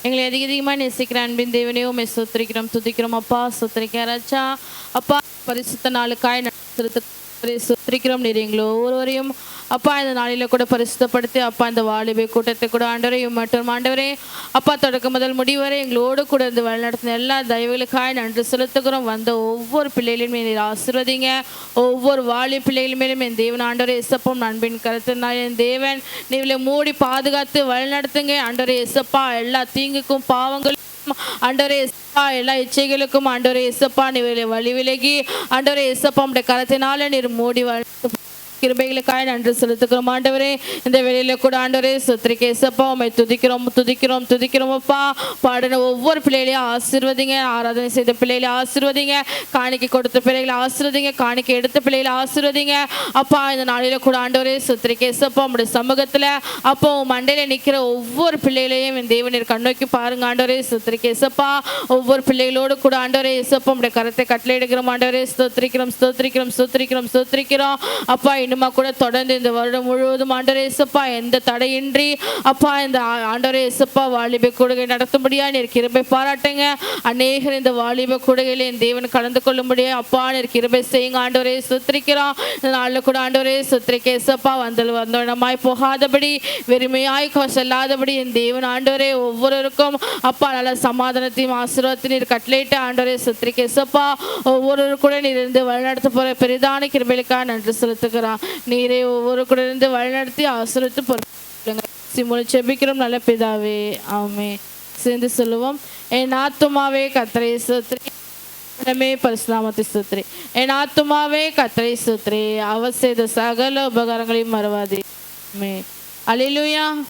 எங்களை அதிக அதிகமாக நேசிக்கிற அன்பின் தேவனே உம்மை ஸ்தோத்திரிக்கிறோம், துதிக்கிறோம் அப்பா. ஸ்தோத்திரிக்கிற ராஜா அப்பா, பரிசுத்த நாளுக்காய் ஸ்தோத்திரிக்கிறோம். நீர் எங்களை ஒவ்வொருவரையும் அப்பா இந்த நாளில கூட பரிசுத்தப்படுத்தி அப்பா இந்த வாலிபை கூட்டத்தை கூட ஆண்டவரையும் மற்றும் ஆண்டவரே அப்பா தொடக்க முதல் முடிவரை எங்களோடு கூட இருந்து வழிநடத்தின எல்லா தயவுகளுக்காய் நன்றி செலுத்துகிறோம். வந்த ஒவ்வொரு பிள்ளைகளுமே நீர் ஆசீர்வதிங்க. ஒவ்வொரு வாலி பிள்ளைகள் மேலும் என் தேவன் ஆண்டவரே இசப்பம் அன்பின் கருத்தினால் என் தேவன் நீங்களை மூடி பாதுகாத்து வழிநடத்துங்க. ஆண்டவரே இசப்பா எல்லா தீங்குக்கும் பாவங்களும் ஆண்டவரே எல்லா இச்சைகளுக்கும் ஆண்டவரே இசப்பா நீ வழி விலகி ஆண்டவரே இசப்பா உடைய கரத்தினால நீர் மூடி கிருபைகளுக்காக நன்றி செலுத்துக்கிறோம் ஆண்டவரே. இந்த வேளையில கூட ஆண்டவரே ஸ்தோத்திரிக்க இயேசுப்பா உம்மை துதிக்கிறோம் அப்பா. பாடின ஒவ்வொரு பிள்ளைகளையும் ஆசீர்வதிங்க. ஆராதனை செய்த பிள்ளைகளை ஆசீர்வதிங்க. காணிக்கை கொடுத்த பிள்ளைகளை ஆசீர்வதிங்க. காணிக்கை எடுத்த பிள்ளைகளை ஆசீர்வதிங்க அப்பா. இந்த நாளில கூட ஆண்டவரே ஸ்தோத்திரிக்க இயேசுப்பா உம்முடைய சமூகத்துல அப்போ மண்டையில நிற்கிற ஒவ்வொரு பிள்ளைகளையும் என் தேவனீர் கண்ணோக்கி பாருங்க ஆண்டவரே. ஸ்தோத்திரிக்க இயேசுப்பா ஒவ்வொரு பிள்ளைகளோடு கூட ஆண்டவரே இயேசுப்பா உம்முடைய கரத்தை கட்டளையிடுகிறோம் ஆண்டவரே. ஸ்தோத்திரிக்கிறோம் அப்பா. இன்னுமா கூட தொடர்ந்து இந்த வருடம் முழுவதும் ஆண்டவரே இயேசுப்பா எந்த தடையின்றி அப்பா இந்த ஆண்டவரே இயேசுப்பா வாலிப கூடுகை நடத்தும்படியா நீர் கிருபை பாராட்டுங்க. அநேகர் இந்த வாலிப கூடுகையில் என் தேவன் கலந்து கொள்ளும்படியா அப்பா நீர் கிருபை செய்யுங்க ஆண்டவரே. சுத்திரிக்கிறோம் இந்த நாளில் கூட ஆண்டவரே சுத்திரிக்க இயேசுப்பா வந்தோடமாய் போகாதபடி வெறுமையாய் செல்லாதபடி என் தேவன் ஆண்டவரே ஒவ்வொருவருக்கும் அப்பா நல்ல சமாதானத்தையும் ஆசீர்வாதத்தையும் நீர் கட்டளையிட்டு ஆண்டவரே சுத்திரிக்க இயேசுப்பா ஒவ்வொருவரு கூட நீர் இருந்து வழிநடத்த போற பெரிதான கிருபைகளுக்காக நன்றி செலுத்துகிறான். நீரே ஒவ்வொரு கூட இருந்து வழிநடத்தி ஆசீர்வதித்து பொறுப்பு செபிக்கிறோம் நல்ல பிதாவே, ஆமே. சேர்ந்து சொல்லுவோம். என் ஆத்துமாவே கர்த்தரை ஸ்தோத்திரி, பரிசுநாமத்தை ஸ்தோத்திரி. என் ஆத்துமாவே கர்த்தரை ஸ்தோத்திரி, அவர் செய்த சகல உபகாரங்களையும் மறவாதே. ஆமே. அல்லேலூயா.